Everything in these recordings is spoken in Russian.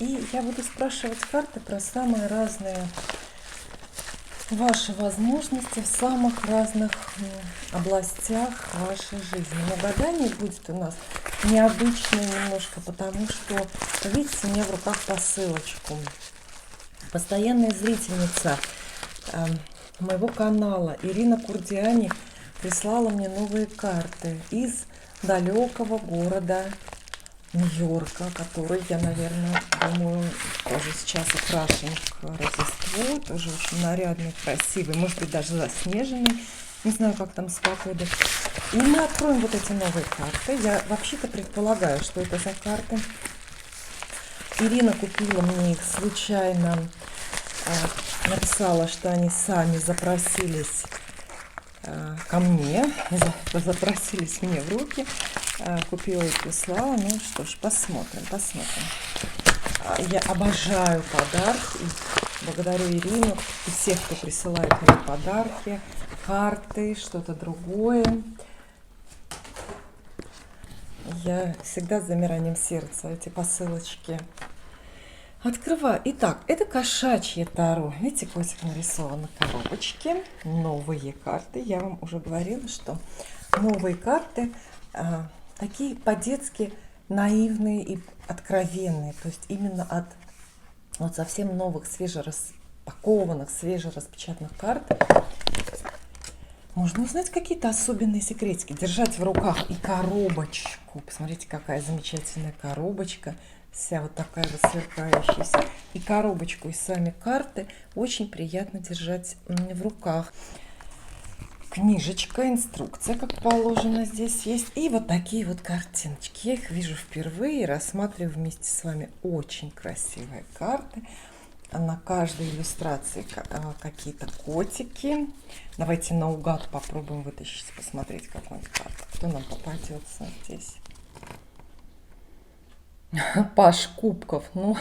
И я буду спрашивать карты про самые разные ваши возможности в самых разных областях вашей жизни. Но гадание будет у нас необычное немножко, потому что, видите, у меня в руках посылочку. Постоянная зрительница моего канала Ирина Курдиани прислала мне новые карты из далекого города Нью-Йорка, который я, наверное, думаю, тоже сейчас украшен к Рождеству. Тоже очень нарядный, красивый, может быть, даже заснеженный. Не знаю, как там с погодой. И мы откроем вот эти новые карты. Я вообще-то предполагаю, что это за карты. Ирина купила мне их случайно. Написала, что они сами запросились ко мне, запросились мне в руки. Купила и прислала. Ну что ж, посмотрим. Я обожаю подарки. И благодарю Ирину и всех, кто присылает мне подарки, карты, что-то другое. Я всегда с замиранием сердца эти посылочки открываю. Итак, это кошачье таро. Видите, котик нарисован на коробочке. Новые карты. Я вам уже говорила, что новые карты такие по-детски наивные и откровенные. То есть именно от вот совсем новых, свежераспакованных, свежераспечатанных карт можно узнать какие-то особенные секретики. Держать в руках и коробочку. Посмотрите, какая замечательная коробочка. Вся вот такая вот сверкающаяся. И коробочку, и сами карты очень приятно держать в руках. Книжечка, инструкция, как положено, здесь есть. И вот такие вот картиночки. Я их вижу впервые и рассматриваю вместе с вами. Очень красивые карты. На каждой иллюстрации какие-то котики. Давайте наугад попробуем вытащить, посмотреть какую-нибудь карту. Кто нам попадется здесь? Паш кубков. Ну,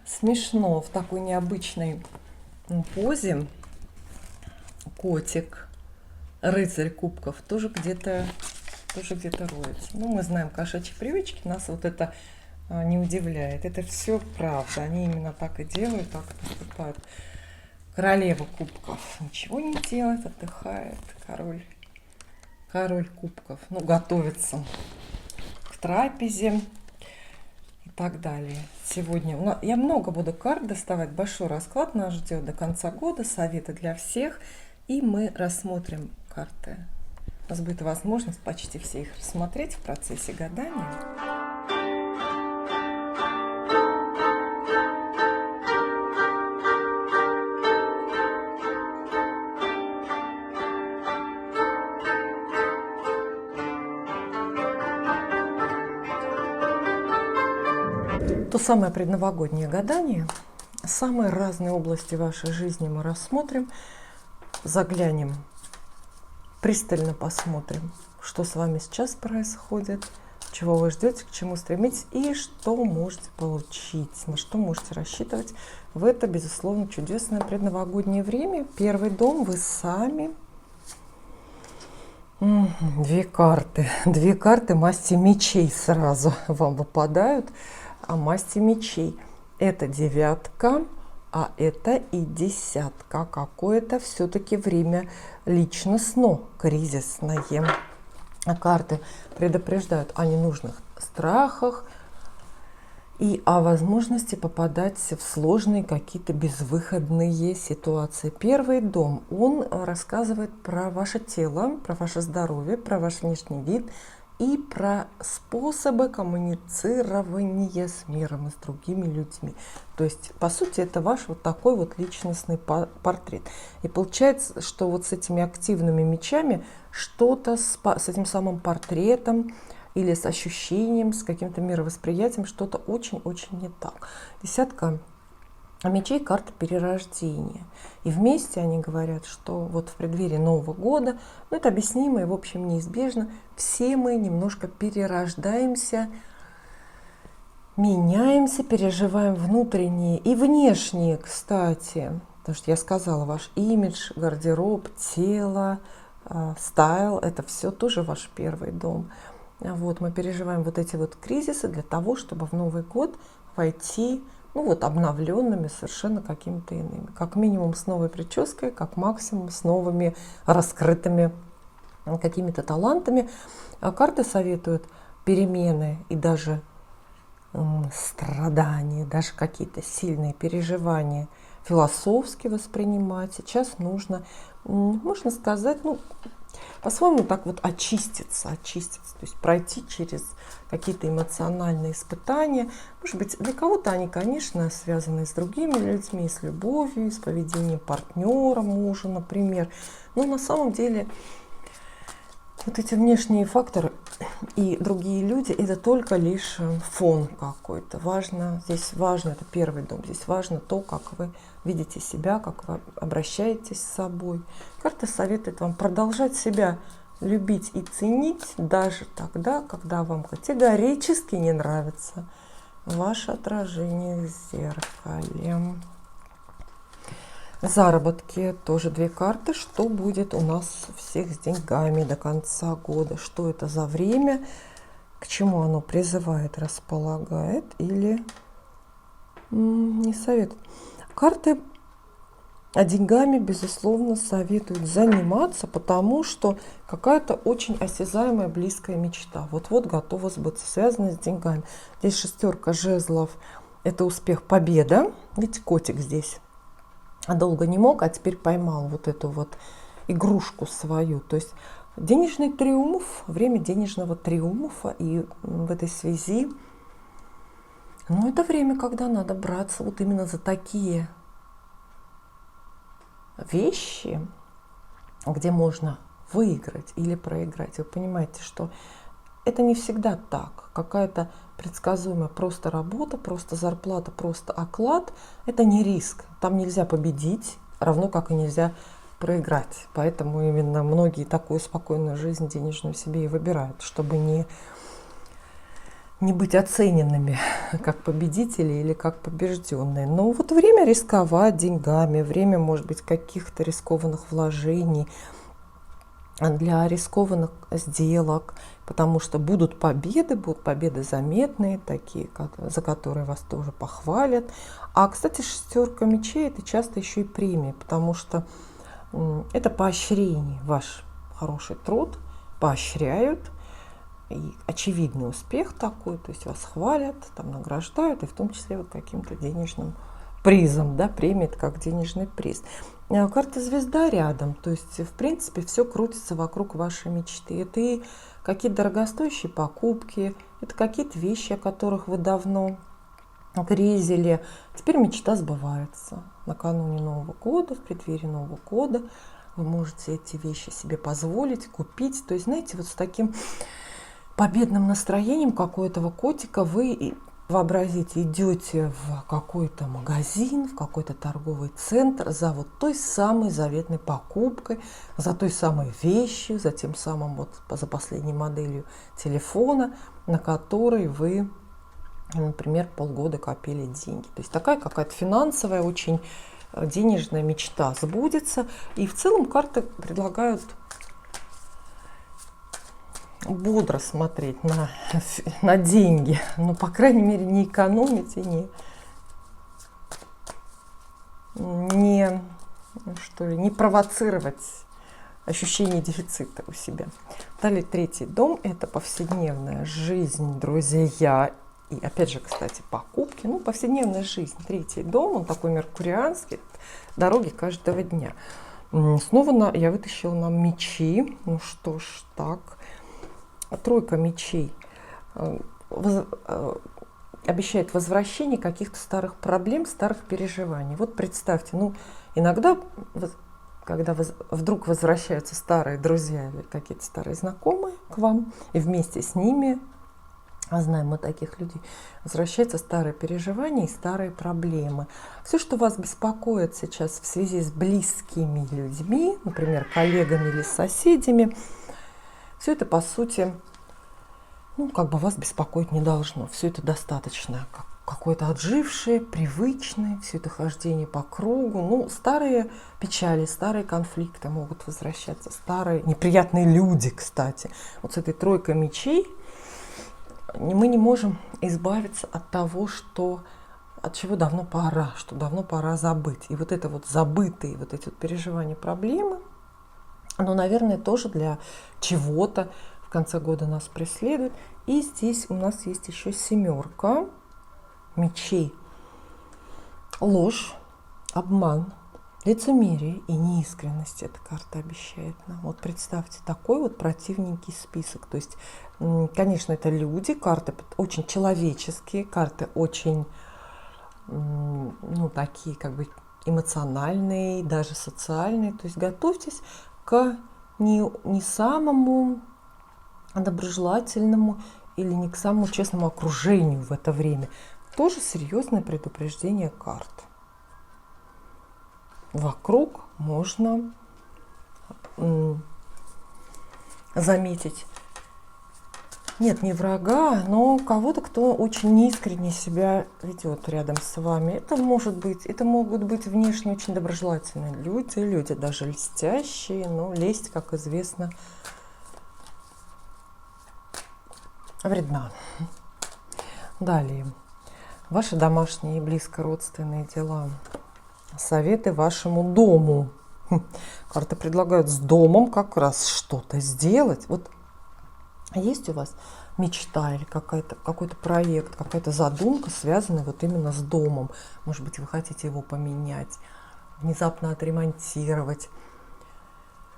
смешно в такой необычной позе. Котик, рыцарь кубков, тоже где-то роется. Ну, мы знаем кошачьи привычки, нас вот это не удивляет. Это все правда. Они именно так и делают, так и поступают. Королева кубков ничего не делает, отдыхает. Король кубков, ну, готовится к трапезе и так далее. Сегодня я много буду карт доставать. Большой расклад нас ждет до конца года. Советы для всех. И мы рассмотрим карты. У нас будет возможность почти все их рассмотреть в процессе гадания. То самое предновогоднее гадание. Самые разные области вашей жизни мы рассмотрим. Заглянем, пристально посмотрим, что с вами сейчас происходит, чего вы ждете, к чему стремитесь и что можете получить, на что можете рассчитывать в это, безусловно, чудесное предновогоднее время. Первый дом вы сами. Две карты масти мечей сразу вам выпадают. А масти мечей это девятка. А это и десятка. Какое-то все-таки время личностно кризисное. Карты предупреждают о ненужных страхах и о возможности попадать в сложные какие-то безвыходные ситуации. Первый дом, он рассказывает про ваше тело, про ваше здоровье, про ваш внешний вид и про способы коммуницирования с миром и с другими людьми. То есть, по сути, это ваш вот такой вот личностный портрет. И получается, что вот с этими активными мечами что-то с этим самым портретом или с ощущением, с каким-то мировосприятием что-то очень-очень не так. Десятка мечей — карта перерождения. И вместе они говорят, что вот в преддверии Нового года, ну это объяснимо и в общем неизбежно, все мы немножко перерождаемся, меняемся, переживаем внутренние и внешние, кстати. Потому что я сказала, ваш имидж, гардероб, тело, стайл — это все тоже ваш первый дом. Вот, мы переживаем вот эти вот кризисы для того, чтобы в Новый год войти, ну вот обновленными совершенно какими-то иными. Как минимум с новой прической, как максимум с новыми раскрытыми какими-то талантами. А карты советуют перемены и даже страдания, даже какие-то сильные переживания философски воспринимать. Сейчас нужно, можно сказать, ну, по-своему так вот очиститься, то есть пройти через какие-то эмоциональные испытания. Может быть, для кого-то они, конечно, связаны с другими людьми, с любовью, с поведением партнера, мужа, например. Но на самом деле вот эти внешние факторы и другие люди — это только лишь фон какой-то. Здесь важно, это первый дом, здесь важно то, как вы видите себя, как вы обращаетесь с собой. Карта советует вам продолжать себя любить и ценить даже тогда, когда вам категорически не нравится ваше отражение в зеркале. Заработки, тоже 2 карты. Что будет у нас всех с деньгами до конца года? Что это за время? К чему оно призывает, располагает или не советует? Карты деньгами, безусловно, советуют заниматься, потому что какая-то очень осязаемая, близкая мечта вот-вот готова сбыться, связанная с деньгами. Здесь 6 жезлов, это успех, победа. Видите, котик здесь. А долго не мог, а теперь поймал вот эту вот игрушку свою. То есть денежный триумф, время денежного триумфа. И в этой связи, ну, это время, когда надо браться вот именно за такие вещи, где можно выиграть или проиграть. Вы понимаете, что это не всегда так. Какая-то предсказуемая просто работа, просто зарплата, просто оклад — это не риск. Там нельзя победить, равно как и нельзя проиграть. Поэтому именно многие такую спокойную жизнь денежную себе и выбирают, чтобы не быть оцененными как победители или как побежденные. Но вот время рисковать деньгами, время, может быть, каких-то рискованных вложений, для рискованных сделок, потому что будут победы заметные, такие, за которые вас тоже похвалят. А, кстати, 6 мечей — это часто еще и премии, потому что это поощрение. Ваш хороший труд поощряют, и очевидный успех такой, то есть вас хвалят, там награждают, и в том числе вот каким-то денежным призом, да, премия — это как денежный приз. Карта звезда рядом, то есть, в принципе, все крутится вокруг вашей мечты. Это и какие-то дорогостоящие покупки, это какие-то вещи, о которых вы давно грезили. Теперь мечта сбывается. Накануне Нового года, в преддверии Нового года вы можете эти вещи себе позволить, купить. То есть, знаете, вот с таким победным настроением, как у этого котика, вы вообразите, идете в какой-то магазин, в какой-то торговый центр за вот той самой заветной покупкой, за той самой вещью, за тем самым вот за последней моделью телефона, на который вы, например, полгода копили деньги. То есть такая какая-то финансовая, очень денежная мечта сбудется. И в целом карты предлагают бодро смотреть на деньги, но, по крайней мере, не экономить и не провоцировать ощущение дефицита у себя. Далее 3 дом — это повседневная жизнь, друзья. И опять же, кстати, покупки, повседневная жизнь. 3 дом, он такой меркурианский, дороги каждого дня. Снова я вытащила нам мечи. Ну что ж, так. 3 мечей обещает возвращение каких-то старых проблем, старых переживаний. Вот представьте, иногда, когда вдруг возвращаются старые друзья или какие-то старые знакомые к вам, и вместе с ними, а знаем мы таких людей, возвращаются старые переживания и старые проблемы. Все, что вас беспокоит сейчас в связи с близкими людьми, например, коллегами или соседями, все это, по сути, вас беспокоить не должно. Все это достаточно какое-то отжившее, привычное, все это хождение по кругу. Старые печали, старые конфликты могут возвращаться, старые неприятные люди, кстати. Вот с этой 3 мечей мы не можем избавиться от того, от чего давно пора, что давно пора забыть. И вот это вот забытые, вот эти вот переживания, проблемы, оно, наверное, тоже для чего-то в конце года нас преследует. И здесь у нас есть еще 7 мечей. Ложь, обман, лицемерие и неискренность эта карта обещает нам. Вот представьте, такой вот противненький список. То есть, конечно, это люди, карты очень человеческие, карты очень, такие как бы эмоциональные, даже социальные. То есть готовьтесь к не самому доброжелательному или не к самому честному окружению в это время. Тоже серьезное предупреждение карт. Вокруг можно заметить, нет, не врага, но кого-то, кто очень неискренне себя ведет рядом с вами. Это могут быть внешне очень доброжелательные люди даже льстящие, но лесть, как известно, вредна. Далее. Ваши домашние и близкородственные дела. Советы вашему дому. Карты предлагают с домом как раз что-то сделать. Вот есть у вас мечта или какой-то проект, какая-то задумка, связанная вот именно с домом. Может быть, вы хотите его поменять, внезапно отремонтировать,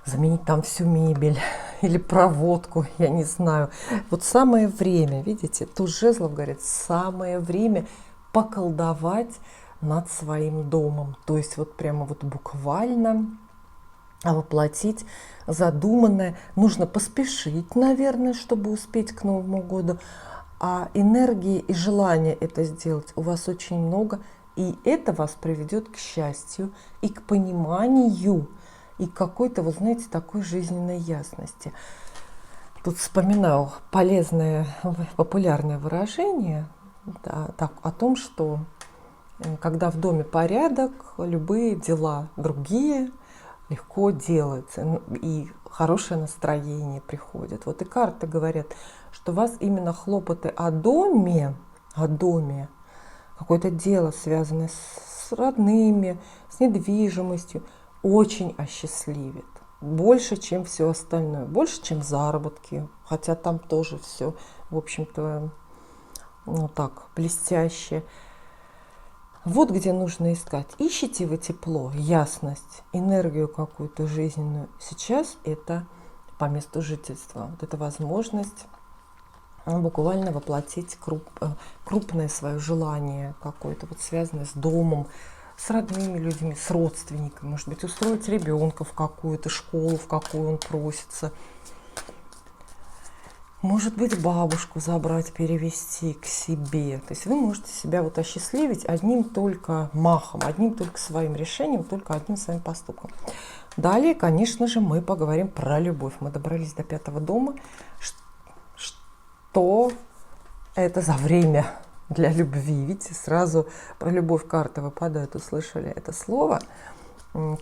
заменить там всю мебель или проводку, я не знаю. Вот самое время, видите, туз жезлов говорит, самое время поколдовать над своим домом. То есть вот прямо вот буквально воплотить задуманное. Нужно поспешить, наверное, чтобы успеть к Новому году. А энергии и желания это сделать у вас очень много. И это вас приведет к счастью и к пониманию, и к какой-то, вы знаете, такой жизненной ясности. Тут вспоминаю полезное, популярное выражение, да, о том, что когда в доме порядок, любые дела другие легко делаются, и хорошее настроение приходит. Вот и карты говорят, что у вас именно хлопоты о доме, какое-то дело, связанное с родными, с недвижимостью, очень осчастливит. Больше, чем все остальное. Больше, чем заработки. Хотя там тоже все, в общем-то, так, блестяще. Вот где нужно искать. Ищите вы тепло, ясность, энергию какую-то жизненную. Сейчас это по месту жительства. Вот эта возможность буквально воплотить крупное свое желание какое-то, вот связанное с домом, с родными людьми, с родственниками. Может быть, устроить ребенка в какую-то школу, в какую он просится. Может быть, бабушку забрать, перевести к себе. То есть вы можете себя вот осчастливить одним только махом, одним только своим решением, только одним своим поступком. Далее, конечно же, мы поговорим про любовь. Мы добрались до 5-го дома. Что это за время для любви? Видите, сразу про любовь карты выпадают, услышали это слово.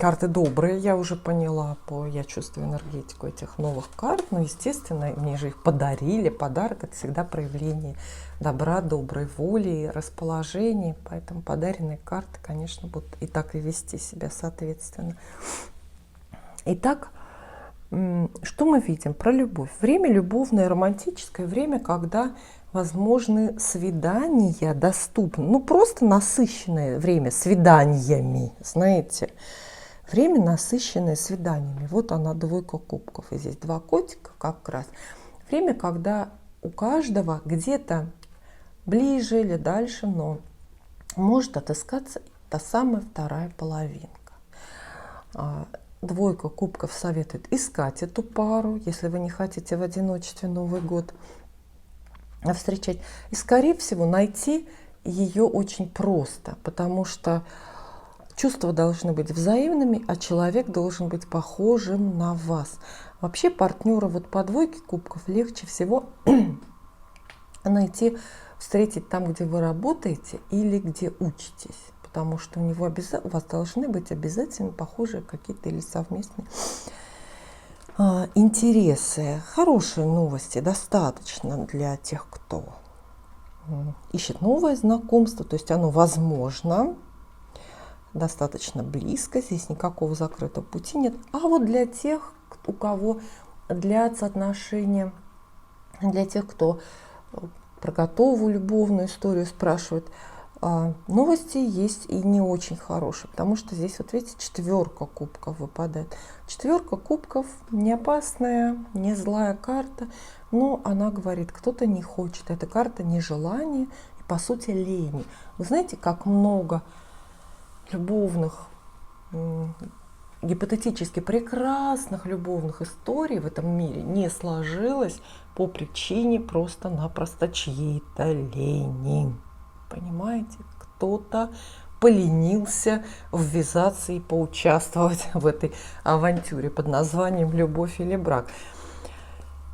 Карты добрые, я уже поняла, я чувствую энергетику этих новых карт. Но, естественно, мне же их подарили. Подарок – это всегда проявление добра, доброй воли, расположения. Поэтому подаренные карты, конечно, будут и так и вести себя соответственно. Итак, что мы видим про любовь? Время любовное, романтическое, время, когда возможны свидания, доступны, просто насыщенное время свиданиями, знаете, время насыщенное свиданиями. Вот она, 2 кубков, и здесь 2 котика как раз. Время, когда у каждого где-то ближе или дальше, но может отыскаться та самая вторая половинка. 2 кубков советует искать эту пару, если вы не хотите в одиночестве Новый год встречать. И, скорее всего, найти ее очень просто, потому что чувства должны быть взаимными, а человек должен быть похожим на вас. Вообще партнера вот по 2 кубков легче всего найти, встретить там, где вы работаете или где учитесь. Потому что у вас должны быть обязательно похожие какие-то или совместные Интересы, хорошие новости достаточно для тех, кто ищет новое знакомство, то есть оно возможно, достаточно близко, здесь никакого закрытого пути нет. А вот для тех, у кого длятся отношения, для тех, кто про готовую любовную историю спрашивает, новости есть и не очень хорошие, потому что здесь, вот видите, 4 кубков выпадает. 4 кубков не опасная, не злая карта, но она говорит, кто-то не хочет. Эта карта нежелания и, по сути, лени. Вы знаете, как много любовных, гипотетически прекрасных любовных историй в этом мире не сложилось по причине просто-напросто чьей-то лени. Понимаете, кто-то поленился ввязаться и поучаствовать в этой авантюре под названием «Любовь или брак».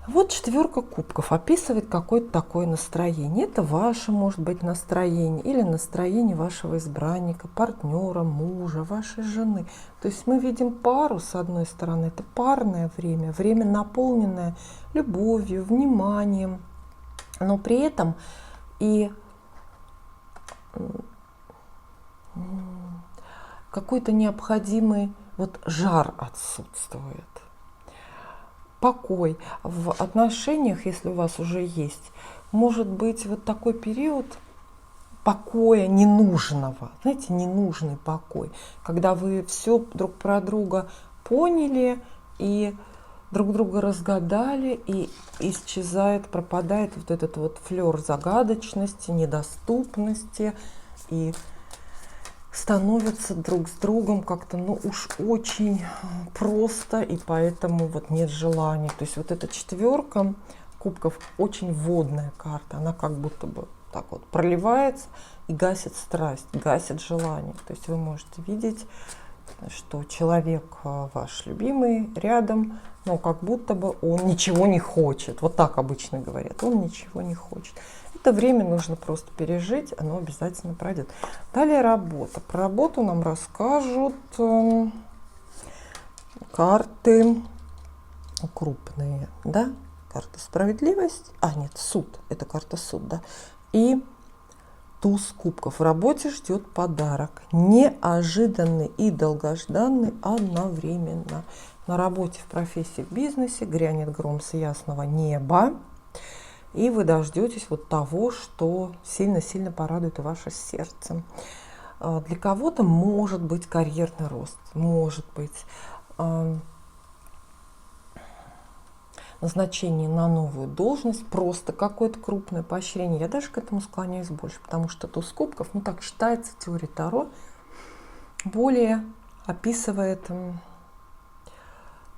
Вот 4 кубков описывает какое-то такое настроение. Это ваше, может быть, настроение или настроение вашего избранника, партнера, мужа, вашей жены. То есть мы видим пару, с одной стороны, это парное время, время, наполненное любовью, вниманием, но при этом и какой-то необходимый вот жар отсутствует. Покой в отношениях, если у вас уже есть, может быть вот такой период покоя ненужного, знаете, ненужный покой, когда вы все друг про друга поняли и друг друга разгадали, и исчезает, пропадает вот этот вот флер загадочности, недоступности, и становятся друг с другом как-то, ну уж очень просто, и поэтому вот нет желаний. То есть вот эта 4 кубков очень водная карта, она как будто бы так вот проливается и гасит страсть, гасит желание. То есть вы можете видеть, что человек ваш любимый рядом, но как будто бы он ничего не хочет. Вот так обычно говорят, он ничего не хочет. Это время нужно просто пережить, оно обязательно пройдет. Далее работа. Про работу нам расскажут карты крупные, да? Карта справедливость, нет, суд, это карта суд, да? И туз кубков. В работе ждет подарок, неожиданный и долгожданный одновременно. На работе, в профессии, в бизнесе грянет гром с ясного неба, и вы дождетесь вот того, что сильно-сильно порадует ваше сердце. Для кого-то может быть карьерный рост, может быть назначение на новую должность, просто какое-то крупное поощрение. Я даже к этому склоняюсь больше, потому что туз кубков, ну так считается, теория Таро более описывает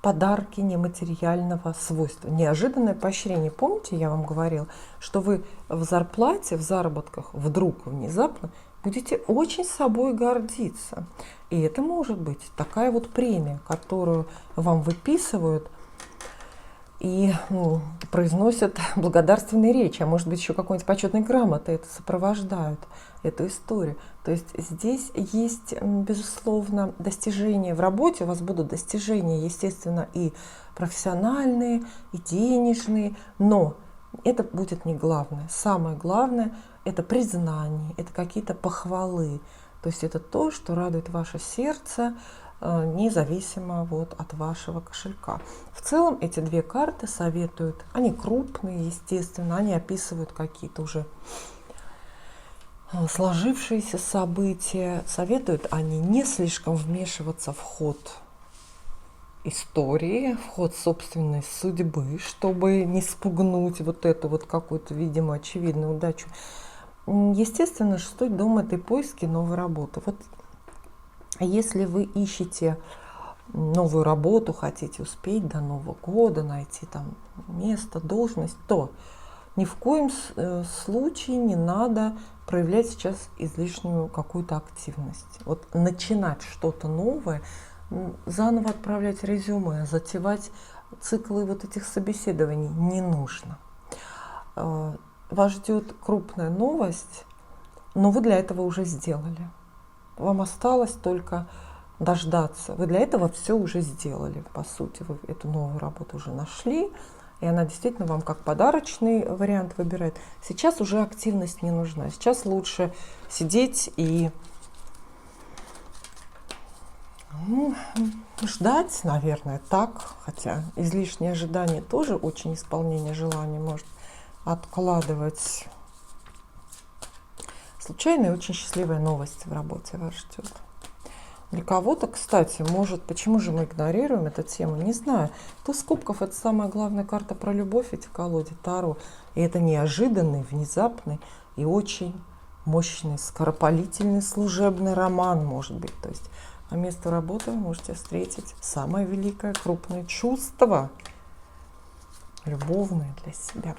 подарки нематериального свойства. Неожиданное поощрение. Помните, я вам говорила, что вы в зарплате, в заработках вдруг, внезапно будете очень собой гордиться. И это может быть такая вот премия, которую вам выписывают и произносят благодарственные речи, а может быть еще какой-нибудь почетной грамотой это сопровождают, эту историю. То есть здесь есть, безусловно, достижения в работе, у вас будут достижения, естественно, и профессиональные, и денежные, но это будет не главное. Самое главное – это признание, это какие-то похвалы. То есть это то, что радует ваше сердце, независимо вот от вашего кошелька. В целом эти 2 карты советуют, они крупные, естественно, они описывают какие-то уже сложившиеся события. Советуют они не слишком вмешиваться в ход истории, в ход собственной судьбы, чтобы не спугнуть вот эту вот какую-то, видимо, очевидную удачу. Естественно, 6-й дом – это поиски новой работы. Вот если вы ищете новую работу, хотите успеть до Нового года, найти там место, должность, то ни в коем случае не надо проявлять сейчас излишнюю какую-то активность. Вот начинать что-то новое, заново отправлять резюме, затевать циклы вот этих собеседований не нужно. Вас ждет крупная новость, но вы для этого уже сделали. Вам осталось только дождаться. Вы для этого все уже сделали, по сути. Вы эту новую работу уже нашли, и она действительно вам как подарочный вариант выбирает. Сейчас уже активность не нужна. Сейчас лучше сидеть и ждать, наверное, так. Хотя излишнее ожидание тоже очень исполнение желаний может откладывать. Случайная и очень счастливая новость в работе вас ждет. Для кого-то, кстати, может, почему же мы игнорируем эту тему, не знаю. Туз кубков — это самая главная карта про любовь, эти колоде Таро. И это неожиданный, внезапный и очень мощный, скоропалительный служебный роман, может быть. То есть на место работы вы можете встретить самое великое, крупное чувство, любовное для себя.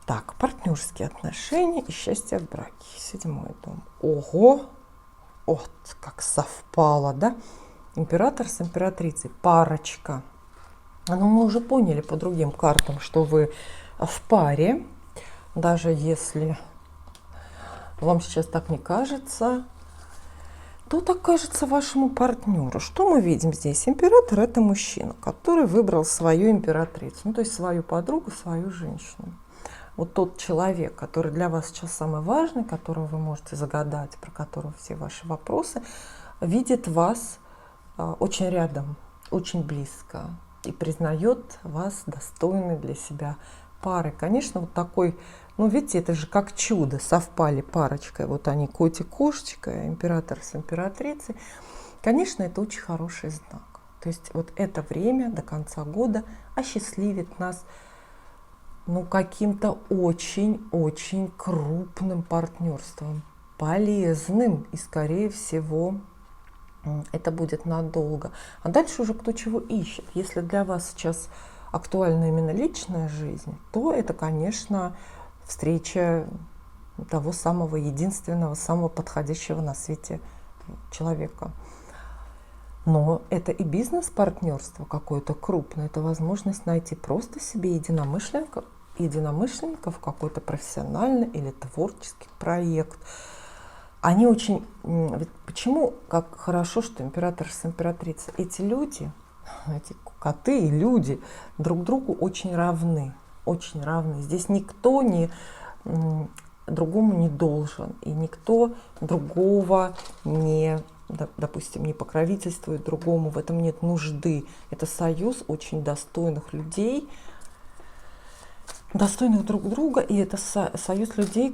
Так, партнерские отношения и счастье в браке. 7-й дом. Ого! Вот, как совпало, да? Император с императрицей. Парочка. Ну, мы уже поняли по другим картам, что вы в паре. Даже если вам сейчас так не кажется, то так кажется вашему партнеру. Что мы видим здесь? Император — это мужчина, который выбрал свою императрицу. Ну, то есть свою подругу, свою женщину. Вот тот человек, который для вас сейчас самый важный, которого вы можете загадать, про которого все ваши вопросы, видит вас очень рядом, очень близко и признает вас достойной для себя парой. Конечно, вот такой, ну, видите, это же как чудо, совпали парочкой. Вот они, котик-кошечка, император с императрицей. Конечно, это очень хороший знак. То есть вот это время до конца года осчастливит нас, ну, каким-то очень-очень крупным партнерством, полезным, и, скорее всего, это будет надолго. А дальше уже кто чего ищет. Если для вас сейчас актуальна именно личная жизнь, то это, конечно, встреча того самого единственного, самого подходящего на свете человека. Но это и бизнес-партнерство какое-то крупное, это возможность найти просто себе единомышленников, какой-то профессиональный или творческий проект. Они очень... Ведь почему как хорошо, что император с императрицей? Эти люди, эти коты и люди друг другу очень равны. Очень равны. Здесь никто другому не должен, и никто другого не... допустим, не покровительствует другому, в этом нет нужды. Это союз очень достойных людей, достойных друг друга, и это союз людей,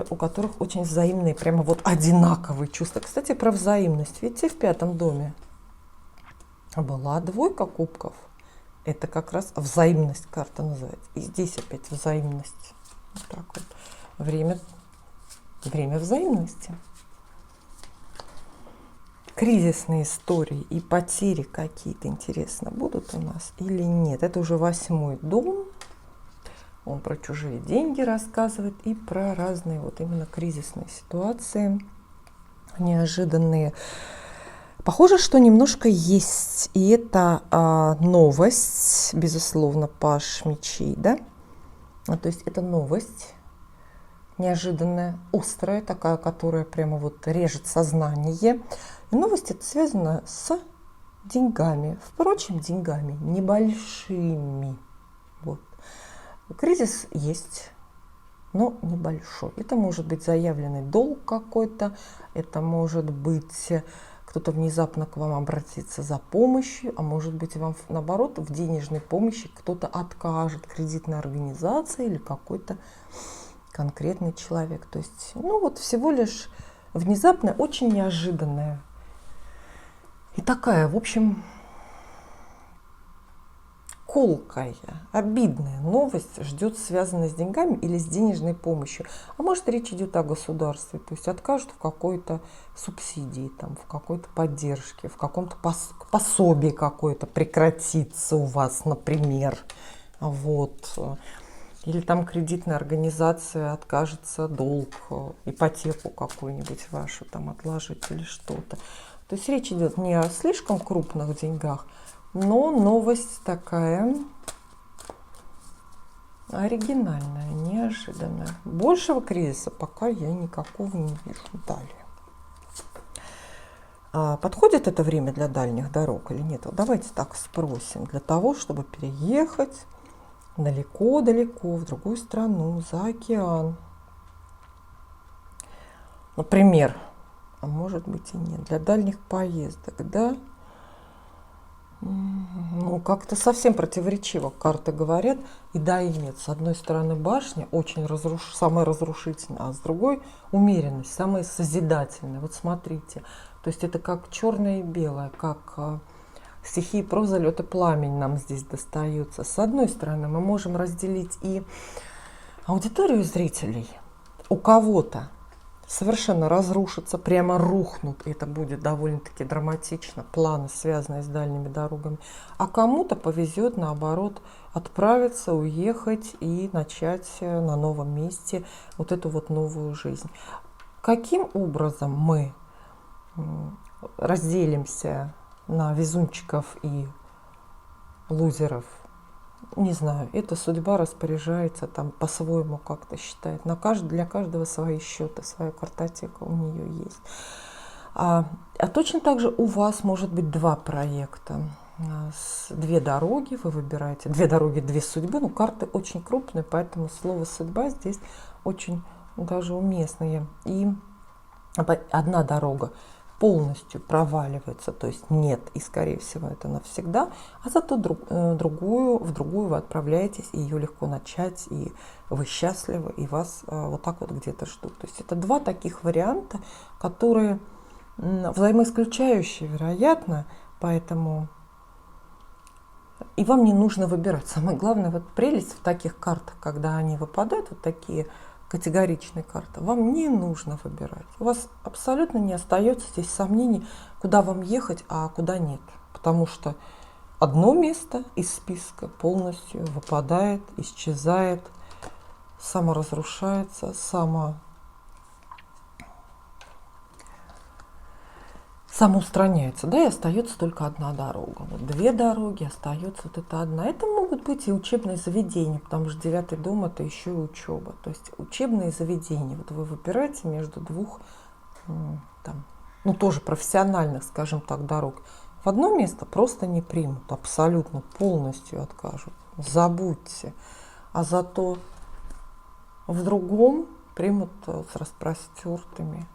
у которых очень взаимные, прямо вот одинаковые чувства. Кстати, про взаимность. Видите, в 5-м доме была 2 кубков. Это как раз взаимность карта называется. И здесь опять взаимность. Вот так вот. Время взаимности. Кризисные истории и потери какие-то, интересно, будут у нас или нет? Это уже 8-й дом. Он про чужие деньги рассказывает и про разные вот именно кризисные ситуации, неожиданные. Похоже, что немножко есть. И это новость, безусловно, Паш мечей, да? То есть это новость неожиданная, острая, такая, которая прямо вот режет сознание. И новость это связана с деньгами. Впрочем, деньгами небольшими. Вот. Кризис есть, но небольшой. Это может быть заявленный долг какой-то, это может быть кто-то внезапно к вам обратится за помощью, а может быть вам наоборот в денежной помощи кто-то откажет, кредитная организация или какой-то конкретный человек. То есть, ну вот всего лишь внезапная, очень неожиданная и такая, в общем, колкая, обидная новость ждет, связанная с деньгами или с денежной помощью. А может, речь идет о государстве, то есть откажут в какой-то субсидии, там, в какой-то поддержке, в каком-то пособии какое-то прекратится у вас, например. Вот. Или там кредитная организация откажется долг, ипотеку какую-нибудь вашу там отложить или что-то. То есть речь идет не о слишком крупных деньгах, но новость такая оригинальная, неожиданная. Большего кризиса пока я никакого не вижу. Далее. Подходит это время для дальних дорог или нет? Вот давайте так спросим. Для того, чтобы переехать далеко-далеко в другую страну, за океан. Например, а может быть и нет, для дальних поездок, да? Ну, как-то совсем противоречиво карты говорят. И да, и нет. С одной стороны, башня очень самая разрушительная, а с другой умеренность, самая созидательная. Вот смотрите. То есть это как черное и белое, как стихии проза, лед и пламень нам здесь достаются. С одной стороны, мы можем разделить и аудиторию зрителей. У кого-то совершенно разрушатся, прямо рухнут, и это будет довольно-таки драматично, планы, связанные с дальними дорогами. А кому-то повезет, наоборот, отправиться, уехать и начать на новом месте вот эту вот новую жизнь. Каким образом мы разделимся на везунчиков и лузеров? Не знаю, эта судьба распоряжается там по-своему как-то считает. Для каждого свои счеты, своя картотека у нее есть. А точно так же у вас может быть два проекта. Две дороги вы выбираете. Две дороги, две судьбы. Ну, карты очень крупные, поэтому слово «судьба» здесь очень даже уместное. И одна дорога полностью проваливается, то есть нет, и скорее всего это навсегда, а зато в другую вы отправляетесь, и ее легко начать, и вы счастливы, и вас вот так вот где-то ждут. То есть это два таких варианта, которые взаимоисключающие, вероятно, поэтому и вам не нужно выбирать. Самое главное, вот прелесть в таких картах, когда они выпадают, вот такие категоричные карты, вам не нужно выбирать. У вас абсолютно не остается здесь сомнений, куда вам ехать, а куда нет. Потому что одно место из списка полностью выпадает, исчезает, саморазрушается, самоустраняется, да, и остается только одна дорога. Вот две дороги, остается вот эта одна. Это могут быть и учебные заведения, потому что 9-й дом — это еще и учеба. То есть учебные заведения. Вот вы выбираете между двух, там, ну, тоже профессиональных, скажем так, дорог. В одно место просто не примут, абсолютно полностью откажут. Забудьте. А зато в другом примут с распростертыми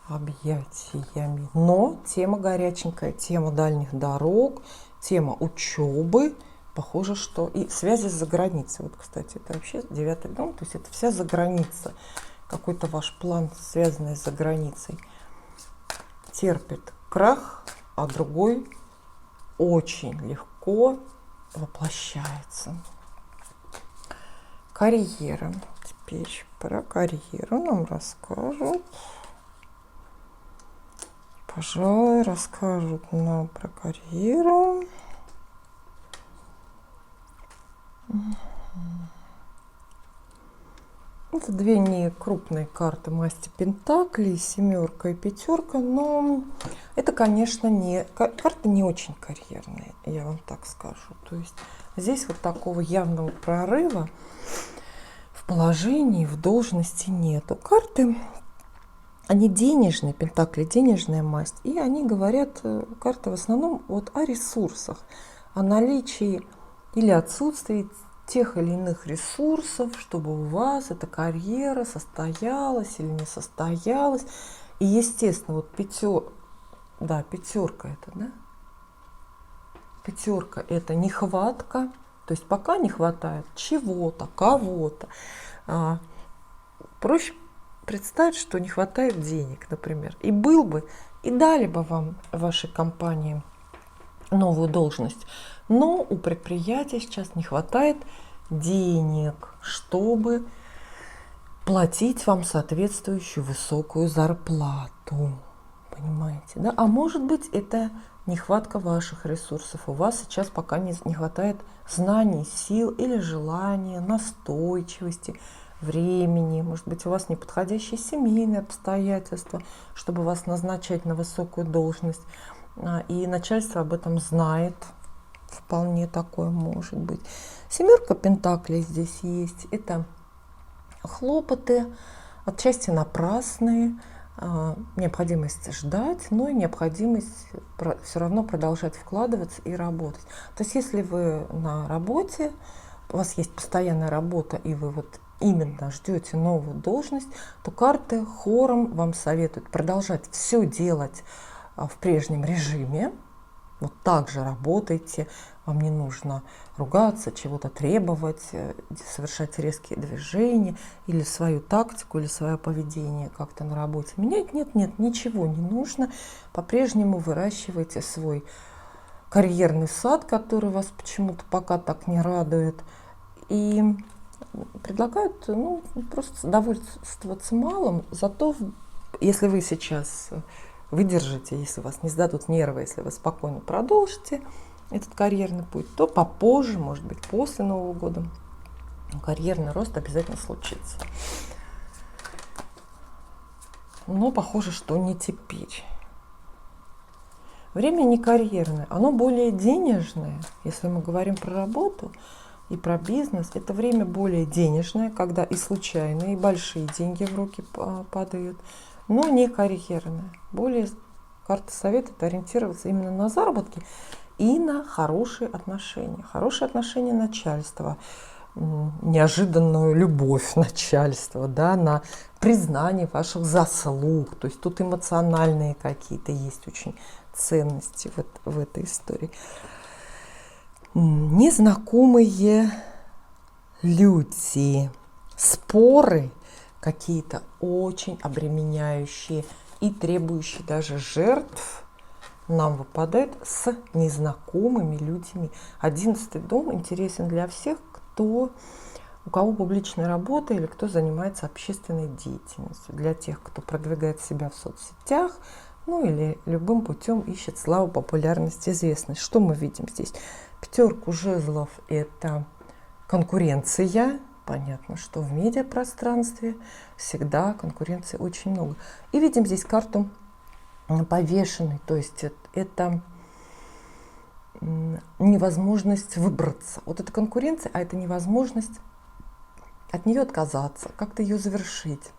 объятиями. Но тема горяченькая, тема дальних дорог, тема учебы. Похоже, что и связи за границей. Вот, кстати, это вообще 9-й дом, то есть это вся за граница. Какой-то ваш план, связанный с заграницей, терпит крах, а другой очень легко воплощается. Карьера. Теперь про карьеру нам расскажут. Пожалуй, расскажут нам про карьеру. Это две не крупные карты масти Пентаклей, семерка и пятерка, но это, конечно, карты не очень карьерные, я вам так скажу. То есть здесь вот такого явного прорыва в положении, в должности нету. Карты, они денежные, Пентакли — денежная масть, и они говорят, карты в основном вот о ресурсах, о наличии или отсутствии тех или иных ресурсов, чтобы у вас эта карьера состоялась или не состоялась. И, естественно, вот пятерка это, да? Пятерка — это нехватка, то есть пока не хватает чего-то, кого-то. Проще представить, что не хватает денег, например. И дали бы вам в вашей компании новую должность, но у предприятия сейчас не хватает денег, чтобы платить вам соответствующую высокую зарплату. Понимаете, да? А может быть, это нехватка ваших ресурсов. У вас сейчас пока не хватает знаний, сил или желания, настойчивости, времени. Может быть, у вас неподходящие семейные обстоятельства, чтобы вас назначать на высокую должность. И начальство об этом знает. Вполне такое может быть. Семерка Пентаклей здесь есть. Это хлопоты, отчасти напрасные, необходимость ждать, но и необходимость все равно продолжать вкладываться и работать. То есть если вы на работе, у вас есть постоянная работа, и вы вот именно ждете новую должность, то карты хором вам советуют продолжать все делать в прежнем режиме. Вот так же работайте, вам не нужно ругаться, чего-то требовать, совершать резкие движения или свою тактику, или свое поведение как-то на работе менять. Нет, ничего не нужно. По-прежнему выращивайте свой карьерный сад, который вас почему-то пока так не радует. И предлагают просто довольствоваться малым, зато если вы сейчас выдержите, если вас не сдадут нервы, если вы спокойно продолжите этот карьерный путь, то попозже, может быть, после Нового года, карьерный рост обязательно случится. Но похоже, что не теперь. Время не карьерное, оно более денежное. Если мы говорим про работу и про бизнес, это время более денежное, когда и случайные, и большие деньги в руки падают, но не карьерное. Более карта советует ориентироваться именно на заработки и на хорошие отношения. Хорошие отношения начальства, неожиданную любовь начальства, да, на признание ваших заслуг. То есть тут эмоциональные какие-то есть очень ценности в этой истории. Незнакомые люди, споры какие-то очень обременяющие и требующие даже жертв нам выпадают с незнакомыми людьми. 11-й дом интересен для всех, у кого публичная работа или кто занимается общественной деятельностью. Для тех, кто продвигает себя в соцсетях, или любым путем ищет славу, популярность, известность. Что мы видим здесь? 5 жезлов – это конкуренция. Понятно, что в медиапространстве всегда конкуренции очень много. И видим здесь карту повешенной, то есть это невозможность выбраться. Вот это конкуренция, а это невозможность от нее отказаться, как-то ее завершить.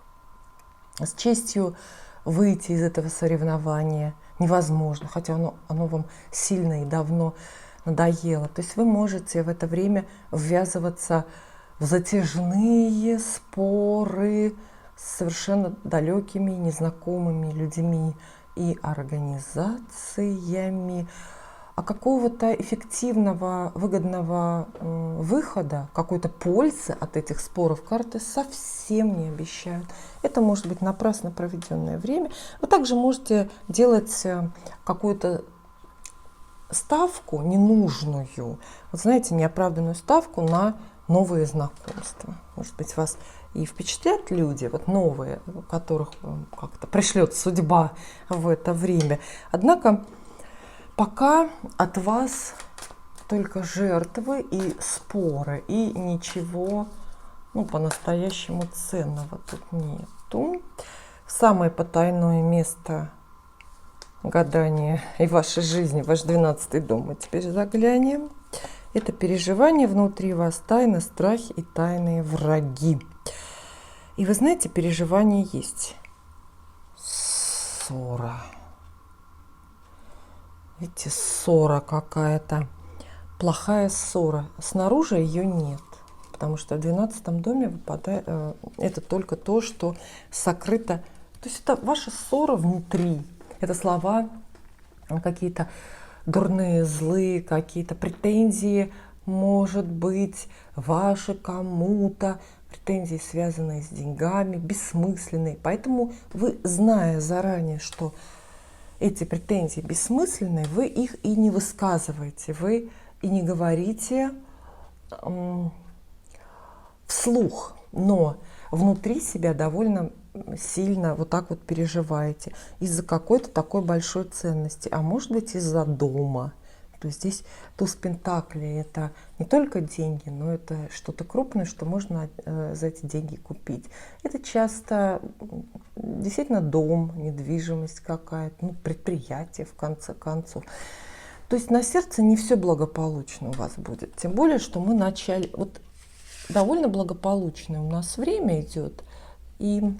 С честью выйти из этого соревнования невозможно, хотя оно вам сильно и давно надоело. То есть вы можете в это время ввязываться в затяжные споры с совершенно далекими, незнакомыми людьми и организациями. А какого-то эффективного, выгодного выхода, какой-то пользы от этих споров карты совсем не обещают. Это может быть напрасно проведенное время. Вы также можете делать какую-то ставку ненужную, вот знаете, неоправданную ставку на новые знакомства. Может быть, вас и впечатлят люди, вот новые, которых как-то пришлет судьба в это время. Однако пока от вас только жертвы и споры, и ничего по-настоящему ценного тут нету. В самое потайное место гадания и вашей жизни, ваш 12-й дом, мы теперь заглянем. Это переживания внутри вас, тайны, страхи и тайные враги. И вы знаете, переживания есть. Ссора. Видите, ссора какая-то. Плохая ссора. Снаружи ее нет. Потому что в 12-м доме выпадает, это только то, что сокрыто. То есть это ваша ссора внутри. Это слова какие-то дурные, злые, какие-то претензии, может быть, ваши кому-то, претензии, связанные с деньгами, бессмысленные. Поэтому вы, зная заранее, что эти претензии бессмысленные, вы их и не высказываете, вы и не говорите вслух, но внутри себя довольно сильно вот так вот переживаете из-за какой-то такой большой ценности, а может быть из-за дома. То есть здесь туз пентаклей – это не только деньги, но это что-то крупное, что можно за эти деньги купить. Это часто действительно дом, недвижимость какая-то, предприятие в конце концов. То есть на сердце не все благополучно у вас будет. Тем более, что мы начали… довольно благополучное у нас время идет. И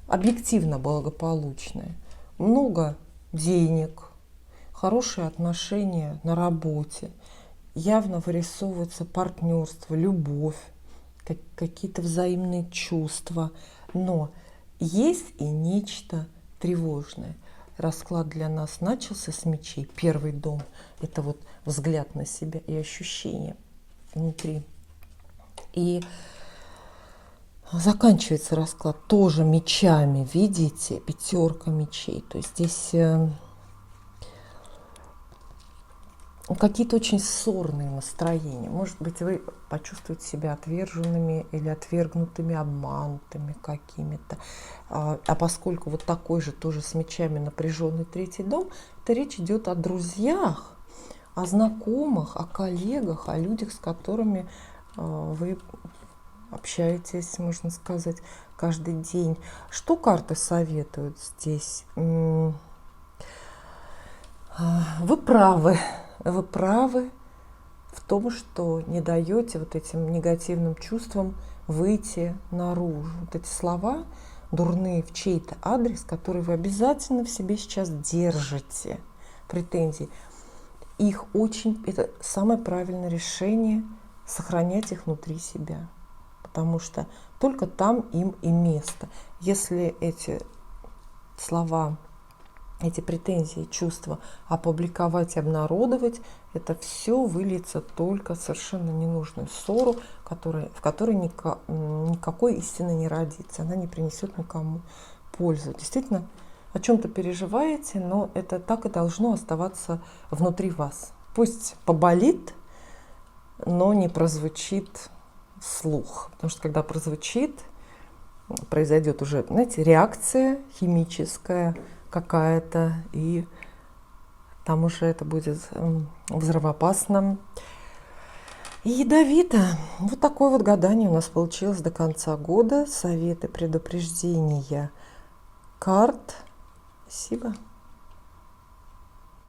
объективно благополучное. Много денег, хорошие отношения на работе, явно вырисовывается партнерство, любовь, какие-то взаимные чувства. Но есть и нечто тревожное. Расклад для нас начался с мечей. Первый дом – это вот взгляд на себя и ощущения внутри. И заканчивается расклад тоже мечами, видите, 5 мечей. То есть здесь какие-то очень ссорные настроения. Может быть, вы почувствуете себя отверженными или отвергнутыми, обманутыми какими-то. А поскольку вот такой же тоже с мечами напряженный 3-й дом, то речь идет о друзьях, о знакомых, о коллегах, о людях, с которыми вы общаетесь, можно сказать, каждый день. Что карты советуют здесь? Вы правы. Вы правы в том, что не даете вот этим негативным чувствам выйти наружу. Вот эти слова дурные в чей-то адрес, которые вы обязательно в себе сейчас держите, претензии. Это самое правильное решение — сохранять их внутри себя. Потому что только там им и место. Если эти слова, эти претензии, чувства опубликовать и обнародовать, это все выльется только в совершенно ненужную ссору, в которой никакой истины не родится. Она не принесет никому пользу. Действительно, о чем-то переживаете, но это так и должно оставаться внутри вас. Пусть поболит, но не прозвучит вслух. Потому что когда прозвучит, произойдет уже, знаете, реакция химическая какая-то, и там уже это будет взрывоопасно и ядовито. Вот такое вот гадание у нас получилось до конца года. Советы, предупреждения карт. Спасибо.